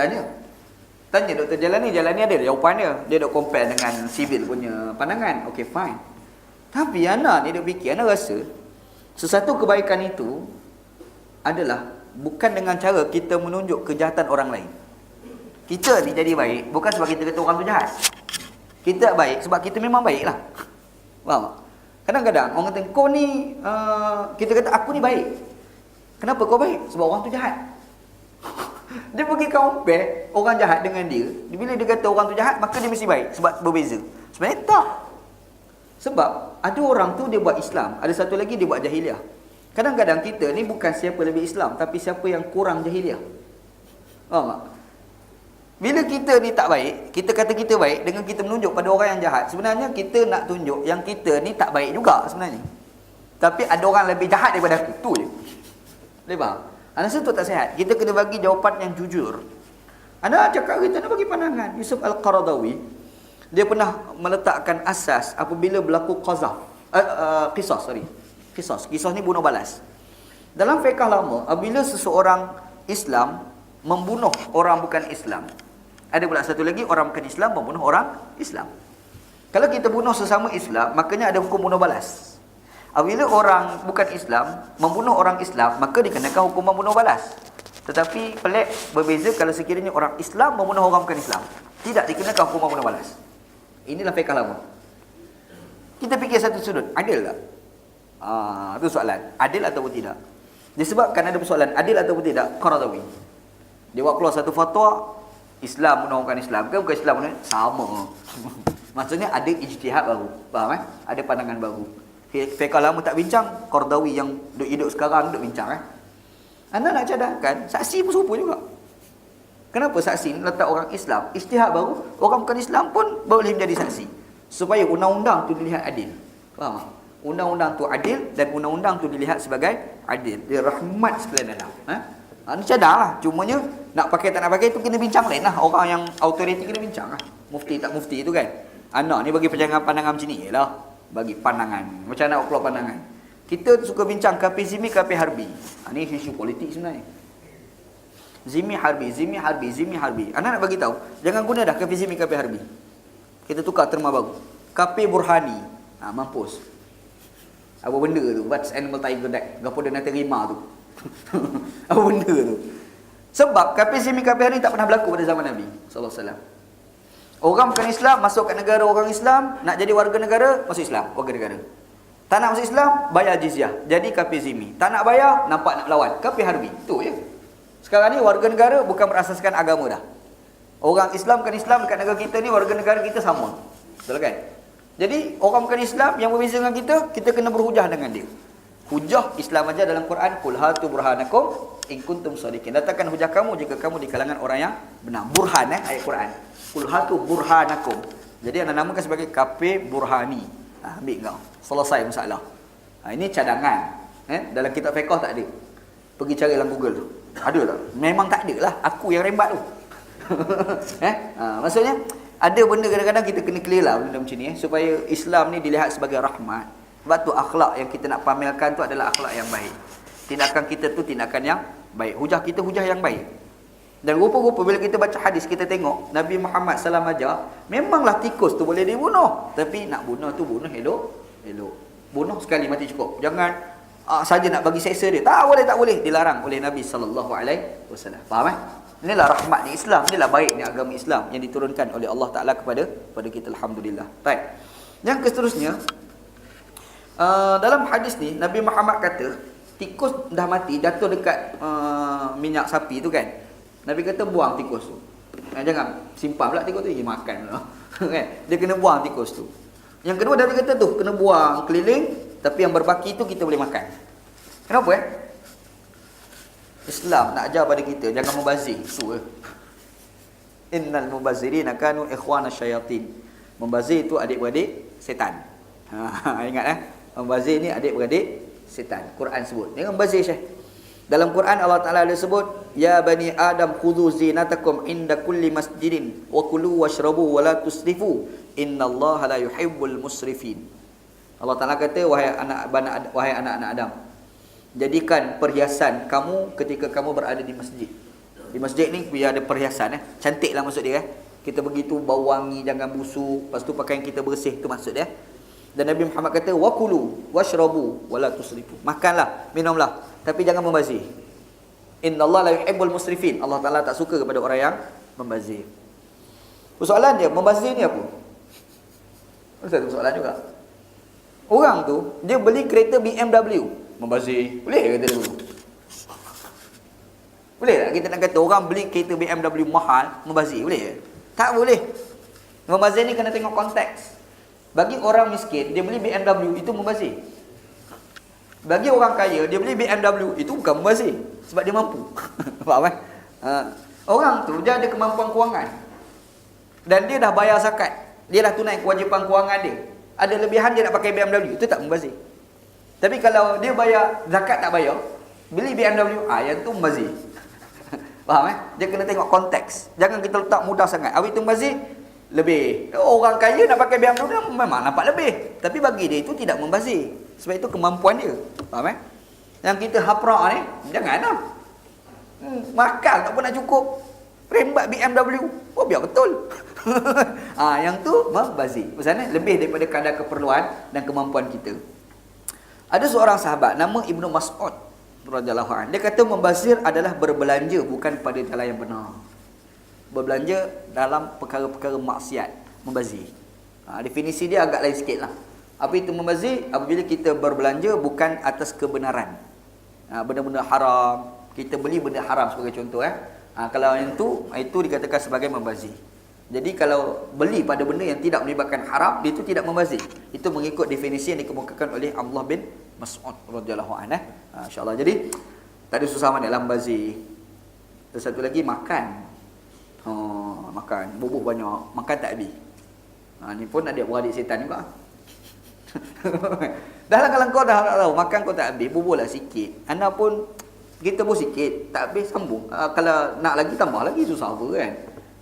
tanya Dr. Jalani ada jawapan dia. Dia dok compare dengan civil punya pandangan. Okey, fine. Tapi Ana ni dia fikir, Ana rasa sesuatu kebaikan itu adalah bukan dengan cara kita menunjuk kejahatan orang lain. Kita ni jadi baik bukan sebab kita kata orang tu jahat. Kita baik sebab kita memang baiklah. Faham tak? Kadang-kadang orang kata kau ni kita kata aku ni baik. Kenapa kau baik? Sebab orang tu jahat. Dia pergi compare orang jahat dengan dia. Bila dia kata orang tu jahat, maka dia mesti baik sebab berbeza. Sebenarnya tak. Sebab ada orang tu dia buat Islam, ada satu lagi dia buat jahiliah. Kadang-kadang kita ni bukan siapa lebih Islam, tapi siapa yang kurang jahiliah. Faham tak? Bila kita ni tak baik, kita kata kita baik dengan kita menunjuk pada orang yang jahat, sebenarnya kita nak tunjuk yang kita ni tak baik juga sebenarnya. Tapi ada orang lebih jahat daripada aku. Tu je. Boleh faham? Anda rasa tu tak sihat. Kita kena bagi jawapan yang jujur. Anda cakap kita nak bagi pandangan. Yusuf Al-Qaradawi, dia pernah meletakkan asas apabila berlaku qisas. Qisas ni bunuh balas. Dalam fiqh lama, apabila seseorang Islam membunuh orang bukan Islam, ada pula satu lagi orang bukan Islam membunuh orang Islam. Kalau kita bunuh sesama Islam, makanya ada hukum bunuh balas. Apabila orang bukan Islam membunuh orang Islam, maka dikenakan hukuman bunuh balas. Tetapi pelik berbeza kalau sekiranya orang Islam membunuh orang bukan Islam, tidak dikenakan hukuman bunuh balas. Inilah fiqh lama. Kita fikir satu sudut, adil tak? Itu soalan, adil ataupun tidak. Disebabkan ada persoalan adil ataupun tidak, Qaradawi dia buat keluar satu fatwa, Islam bunuh orang Islam, bukan Islam bunuh, sama. Maksudnya ada ijtihad baru. Faham Ada pandangan baru. Fiqh lama tak bincang, Qaradawi yang hidup sekarang duk bincang Anda nak cadangkan, saksi pun serupa juga. Kenapa saksi ni letak orang Islam, ijtihad baru, orang bukan Islam pun boleh menjadi saksi. Supaya undang-undang tu dilihat adil. Faham Undang-undang tu adil dan undang-undang tu dilihat sebagai adil. Dia rahmat sekalian dalam. Ini cadanglah. Cumanya nak pakai tak nak pakai tu kena bincang lain lah. Orang yang autoriti kena bincang lah. Mufti tak mufti tu kan. Anak ni bagi pandangan macam ni lah. Bagi pandangan. Macam nak keluar pandangan. Kita suka bincang kafir zimmi, kafir harbi. Ini isu politik sebenarnya. Zimmi harbi. Anak nak bagi tahu, jangan guna dah kafir zimmi, kafir harbi. Kita tukar terma baru. Kafir burhani. Mampus. Apa benda tu? What's animal tiger that? Gapo dia nak terima tu? Apa benda tu? Sebab kafir zimmi, kafir harbi tak pernah berlaku pada zaman Nabi sallallahu alaihi wasallam. Orang bukan Islam masuk kat negara orang Islam, nak jadi warga negara, masuk Islam, warga negara. Tak nak masuk Islam, bayar jizyah, jadi kafir zimmi. Tak nak bayar, nampak nak lawan, kafir harbi. Tu je. Sekarang ni warga negara bukan berasaskan agama dah. Orang Islam bukan Islam dekat negara kita ni, warga negara kita sama. Betul kan? Jadi orang bukan Islam yang berbeza dengan kita kena berhujah dengan dia. Hujah Islam aja dalam Quran, qul hatu burhanakum in kuntum shadiqin. Datangkan hujah kamu jika kamu di kalangan orang yang benar. Burhan ayat Quran. Qul hatu burhanakum. Jadi anda namakan sebagai kafir burhani. Ambil kau. Selesai masalah. Ini cadangan. Dalam kitab fiqh tak ada. Pergi cari dalam Google tu. Ada tak? Memang tak ada lah. Aku yang rembat tu. Maksudnya ada benda kadang-kadang kita kena clear lah benda macam ni supaya Islam ni dilihat sebagai rahmat. Sebab tu akhlak yang kita nak pamerkan tu adalah akhlak yang baik. Tindakan kita tu tindakan yang baik. Hujah kita hujah yang baik. Dan rupa-rupa bila kita baca hadis, kita tengok Nabi Muhammad SAW ajar, memanglah tikus tu boleh dibunuh, tapi nak bunuh tu bunuh elok. Bunuh sekali mati cukup. Jangan saja nak bagi seksa dia. Tak boleh. Dilarang oleh Nabi SAW. Faham Inilah rahmat ni Islam. Inilah baik ni agama Islam yang diturunkan oleh Allah Ta'ala kepada kita. Alhamdulillah. Baik. Yang seterusnya, dalam hadis ni Nabi Muhammad kata, tikus dah mati, jatuh dekat minyak sapi tu kan. Nabi kata buang tikus tu. Jangan simpan pula tikus tu, dia makan pula. Kan? Dia kena buang tikus tu. Yang kedua Nabi kata tu kena buang keliling, tapi yang berbaki tu kita boleh makan. Kenapa Islam nak ajar pada kita jangan membazir. Innal mubazzirina kanu ikhwana syayatin. Membazir itu adik-beradik setan. Ingat membazir ni adik-beradik setan. Quran sebut. Jangan membazir Syekh. Dalam Quran Allah Ta'ala ada sebut, ya bani Adam khudhu zinatakum inda kulli masjidin wa kulu washrabu wa la tusrifu innallaha la yuhibbul musrifin. Allah Ta'ala kata, wahai anak-anak Adam, jadikan perhiasan kamu ketika kamu berada di masjid. Di masjid ni biar ada perhiasan cantik lah maksud dia Kita begitu bau wangi, jangan busuk, lepas tu pakaian kita bersih, tu maksud dia. Dan Nabi Muhammad kata wakulu washrabu wala tusrifu. Makanlah, minumlah, tapi jangan membazir. Innallaha la yuhibbul musrifin. Allah Taala tak suka kepada orang yang membazir. Persoalan dia, membazir ni apa? Satu soalan juga. Orang tu dia beli kereta BMW, membazir. Boleh kata dulu? Boleh tak kita nak kata orang beli kereta BMW mahal membazir? Boleh? Tak boleh. Membazir ni kena tengok konteks. Bagi orang miskin, dia beli BMW, itu membazir. Bagi orang kaya, dia beli BMW, itu bukan membazir. Sebab dia mampu. Faham Orang tu, dia ada kemampuan kewangan. Dan dia dah bayar zakat. Dia dah tunai kewajipan kewangan dia. Ada lebihan dia nak pakai BMW, itu tak membazir. Tapi kalau dia bayar zakat tak bayar, beli BMW, yang tu membazir. Faham Dia kena tengok konteks. Jangan kita letak mudah sangat. Awak itu membazir, lebih. Orang kaya nak pakai BMW dia memang nampak lebih. Tapi bagi dia itu tidak membazir. Sebab itu kemampuan dia. Faham Yang kita haprak ni, janganlah. Makan tak pun nak cukup. Rembat BMW. Oh biar betul. Yang tu membazir. Maksudnya lebih daripada kadar keperluan dan kemampuan kita. Ada seorang sahabat nama Ibnu Mas'ud radhiyallahu anhu. Dia kata membazir adalah berbelanja bukan pada jalan yang benar. Berbelanja dalam perkara-perkara maksiat, membazir. Definisi dia agak lain sikit lah. Apa itu membazir? Apabila kita berbelanja bukan atas kebenaran. Benda-benda haram, kita beli benda haram sebagai contoh. Kalau yang itu dikatakan sebagai membazir. Jadi kalau beli pada benda yang tidak melibatkan haram, dia itu tidak membazir. Itu mengikut definisi yang dikemukakan oleh Abdullah bin Mas'ud radhiyallahu anhu. Insya-Allah. Jadi tak ada susah mana dalam membazir. Terus satu lagi makan. Makan bubuh banyak, makan tak habis. Ni pun adik-beradik setan juga. Dah lah kalau kau dah tahu makan kau tak habis, bubuhlah sikit. Anda pun kita pun sikit, tak habis sambung. Kalau nak lagi tambah lagi, susah apa kan.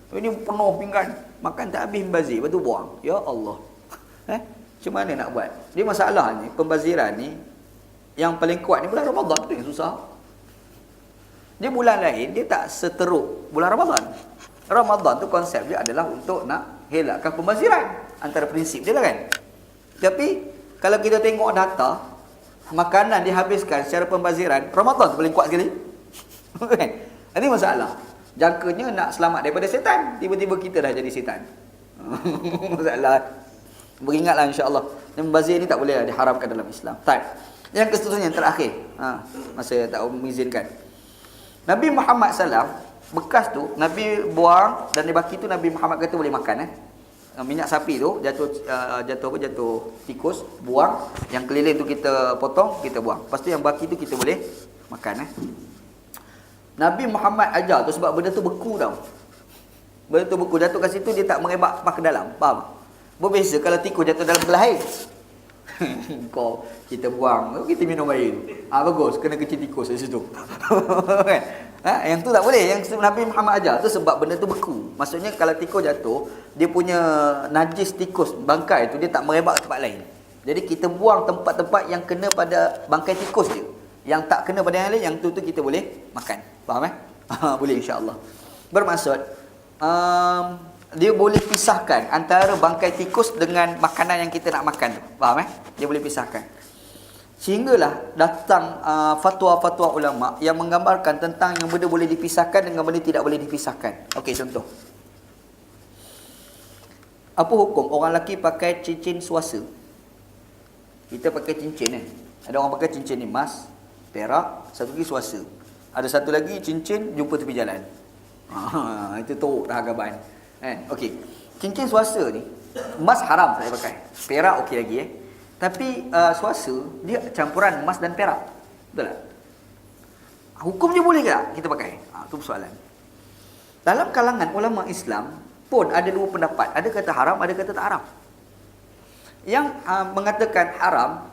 Ini penuh pinggan, makan tak habis membazir, lepas tu buang. Ya Allah. Macam mana nak buat? Dia masalah ni, pembaziran ni yang paling kuat ni bulan Ramadan tu yang susah. Dia bulan lain dia tak seteruk bulan Ramadan. Ramadan tu konsep dia adalah untuk nak elakkan pembaziran. Antara prinsip dia lah kan. Tapi kalau kita tengok data, makanan dihabiskan secara pembaziran, Ramadan tu paling kuat sekali. Kan? Ini masalah. Jangkanya nak selamat daripada setan, tiba-tiba kita dah jadi setan. Masalah. Beringatlah insya-Allah. Membazir ni tak boleh diharamkan dalam Islam. Baik. Yang seterusnya yang terakhir. Masa tak mengizinkan. Nabi Muhammad SAW bekas tu Nabi buang dan dibaki tu Nabi Muhammad kata boleh makan minyak sapi tu jatuh tikus, buang, yang keliling tu kita potong, kita buang. Lepas tu yang baki tu kita boleh makan Nabi Muhammad ajar tu sebab benda tu beku tau. Benda tu beku, jatuh kat situ dia tak merebak ke dalam. Faham? Berbeza kalau tikus jatuh dalam belah air. Kau kita buang, kita minum air. Bagus, kena kecil tikus di situ. Kan? Yang tu tak boleh. Yang Nabi Muhammad ajar tu sebab benda tu beku. Maksudnya kalau tikus jatuh, dia punya najis tikus bangkai tu dia tak merebak ke tempat lain. Jadi kita buang tempat-tempat yang kena pada bangkai tikus je. Yang tak kena pada yang lain, yang tu kita boleh makan. Faham boleh insya-Allah. Bermaksud dia boleh pisahkan antara bangkai tikus dengan makanan yang kita nak makan tu. Faham Dia boleh pisahkan. Sehinggalah datang fatwa-fatwa ulama yang menggambarkan tentang yang benda boleh dipisahkan dengan benda tidak boleh dipisahkan. Okey, contoh. Apa hukum orang lelaki pakai cincin swasta? Kita pakai cincin Ada orang pakai cincin emas, perak, satu lagi swasta. Ada satu lagi cincin jumpa tepi jalan. Itu teruk dah agaban. Okey. Cincin swasta ni, emas haram saya pakai. Perak okey lagi Tapi swasta dia campuran emas dan perak. Betul tak? Hukumnya boleh tak kita pakai? Itu persoalan. Dalam kalangan ulama Islam pun ada dua pendapat. Ada kata haram, ada kata tak haram. Yang mengatakan haram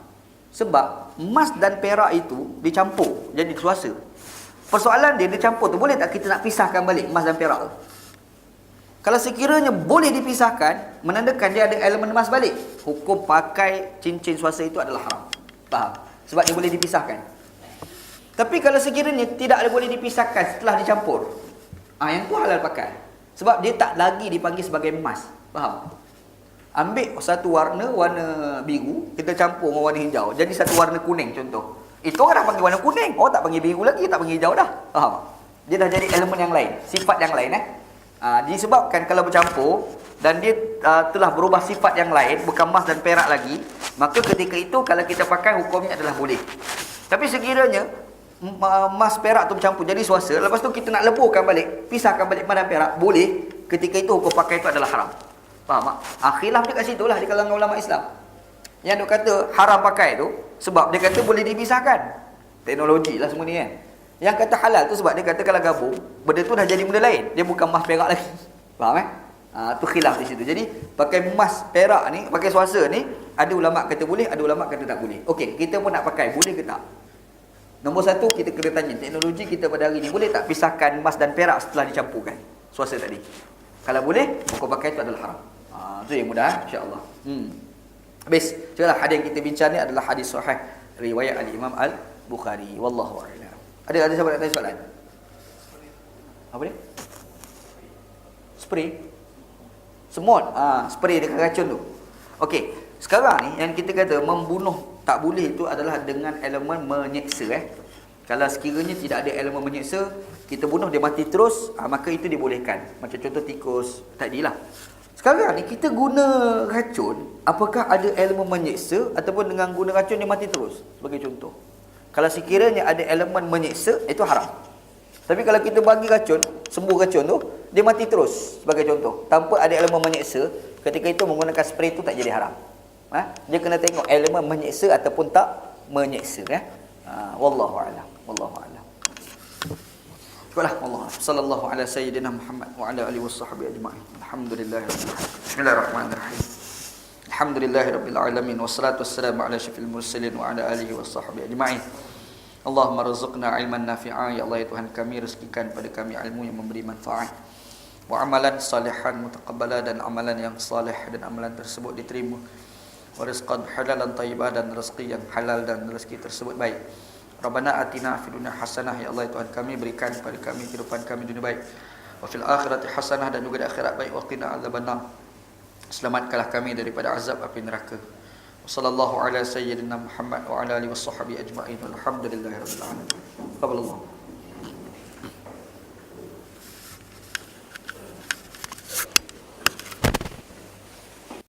sebab emas dan perak itu dicampur jadi swasta. Persoalan dia dicampur tu, boleh tak kita nak pisahkan balik emas dan perak tu? Kalau sekiranya boleh dipisahkan, menandakan dia ada elemen emas balik. Hukum pakai cincin swasta itu adalah haram. Faham? Sebab dia boleh dipisahkan. Tapi kalau sekiranya tidak boleh dipisahkan setelah dicampur, yang tu halal pakai. Sebab dia tak lagi dipanggil sebagai emas. Faham? Ambil satu warna biru, kita campur dengan warna hijau, jadi satu warna kuning contoh. Itu orang dah panggil warna kuning. Oh, tak panggil biru lagi, tak panggil hijau dah. Faham? Dia dah jadi elemen yang lain, sifat yang lain disebabkan kalau bercampur dan dia telah berubah sifat yang lain, bukan emas dan perak lagi, maka ketika itu kalau kita pakai hukumnya adalah boleh. Tapi sekiranya emas perak tu bercampur jadi swasta, lepas tu kita nak leburkan balik, pisahkan balik emas dan perak, boleh. Ketika itu hukum pakai itu adalah haram. Faham tak? Khilaf dia kat situ lah di kalangan ulama Islam. Yang dia kata haram pakai tu sebab dia kata boleh dipisahkan. Teknologi lah semua ni Yang kata halal tu sebab dia kata kalau gabung, benda tu dah jadi benda lain. Dia bukan emas perak lagi. Faham tu khilaf di situ. Jadi pakai emas perak ni, pakai swasta ni, ada ulama kata boleh, ada ulama kata tak boleh. Okey, kita pun nak pakai, boleh ke tak? Nombor satu, kita kena tanya teknologi kita pada hari ni, boleh tak pisahkan emas dan perak setelah dicampurkan swasta tadi? Kalau boleh, hukum pakai itu adalah haram. Itu yang mudah insya-Allah. Habis, itulah hadis yang kita bincang ni adalah hadis sahih riwayat al-Imam Al-Bukhari. Wallahu a'lam. Ada siapa nak tanya soalan? Apa dia? Spray. Semut. Spray dekat racun tu. Okey, sekarang ni yang kita kata membunuh tak boleh itu adalah dengan elemen menyeksa Kalau sekiranya tidak ada elemen menyeksa, kita bunuh dia mati terus, maka itu dibolehkan. Macam contoh tikus tadilah. Sekarang ni kita guna racun, apakah ada elemen menyeksa ataupun dengan guna racun dia mati terus? Sebagai contoh. Kalau sekiranya ada elemen menyeksa, itu haram. Tapi kalau kita bagi racun, sembuh racun tu, dia mati terus sebagai contoh. Tanpa ada elemen menyeksa, ketika itu menggunakan spray tu tak jadi haram. Dia kena tengok elemen menyeksa ataupun tak menyeksa. Wallahu a'lam. Wallahu a'lam. Baiklah, Allah sallallahu ala sayyidina Muhammad wa ala alihi washabbihi ajma'in. Alhamdulillahirabbil alamin. Bismillahirrahmanirrahim. Alhamdulillahirabbil alamin wassalatu wassalamu ala asyrafil mursalin wa ala alihi washabbihi ajma'in. Allahumma rzuqna ilman nafi'a, ya Allah ya Tuhan kami, rezekikan pada kami ilmu yang memberi manfaat, wa amalan salihan mutaqabbala, dan amalan yang saleh dan amalan tersebut diterima, wa rizqan halalan thayyibah, dan rezeki yang halal dan rezeki tersebut baik. Rabbana atina fid dunya hasanah, ya Allah ya Tuhan kami, berikan kepada kami kehidupan kami dunia baik, wa fil akhirati hasanah, dan juga di akhirat baik, wa qina azabannar, selamatkanlah kami daripada azab api neraka. Wassallallahu ala sayyidina Muhammad wa ala alihi washabbihi ajma'in. Alhamdulillahirabbil alamin. Qabbalallahu